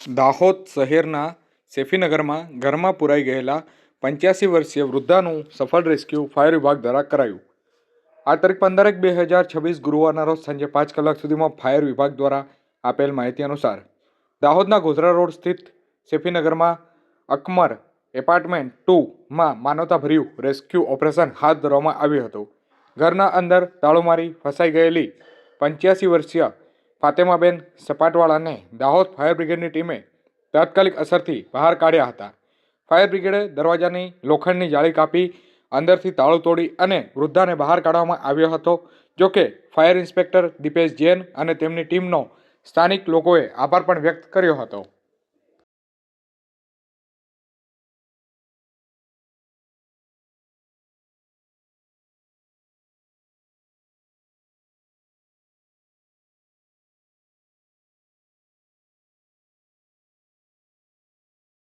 દાહોદ શહેરના સેફીનગરમાં ઘરમાં પુરાઈ ગયેલા 85 વર્ષીય વૃદ્ધાનું સફળ રેસ્ક્યુ ફાયર વિભાગ દ્વારા કરાયું. આ તારીખ 15/1/2026 ગુરુવારના રોજ સાંજે 5 કલાક સુધીમાં ફાયર વિભાગ દ્વારા આપેલ માહિતી અનુસાર દાહોદના ગોધરા રોડ સ્થિત સેફીનગરમાં અકમર એપાર્ટમેન્ટ 2માં માનવતાભર્યું રેસ્ક્યુ ઓપરેશન હાથ ધરવામાં આવ્યું હતું. ઘરના અંદર તાળું મારી ફસાઈ ગયેલી 85 વર્ષીય ફાતેમાબેન સપાટવાળાને દાહોદ ફાયર બ્રિગેડની ટીમે તાત્કાલિક અસરથી બહાર કાઢ્યા હતા. ફાયર બ્રિગેડે દરવાજાની લોખંડની જાળી કાપી અંદરથી તાળું તોડી અને વૃદ્ધાને બહાર કાઢવામાં આવ્યો હતો. જોકે ફાયર ઇન્સ્પેક્ટર દીપેશ જૈન અને તેમની ટીમનો સ્થાનિક લોકોએ આભાર પણ વ્યક્ત કર્યો હતો.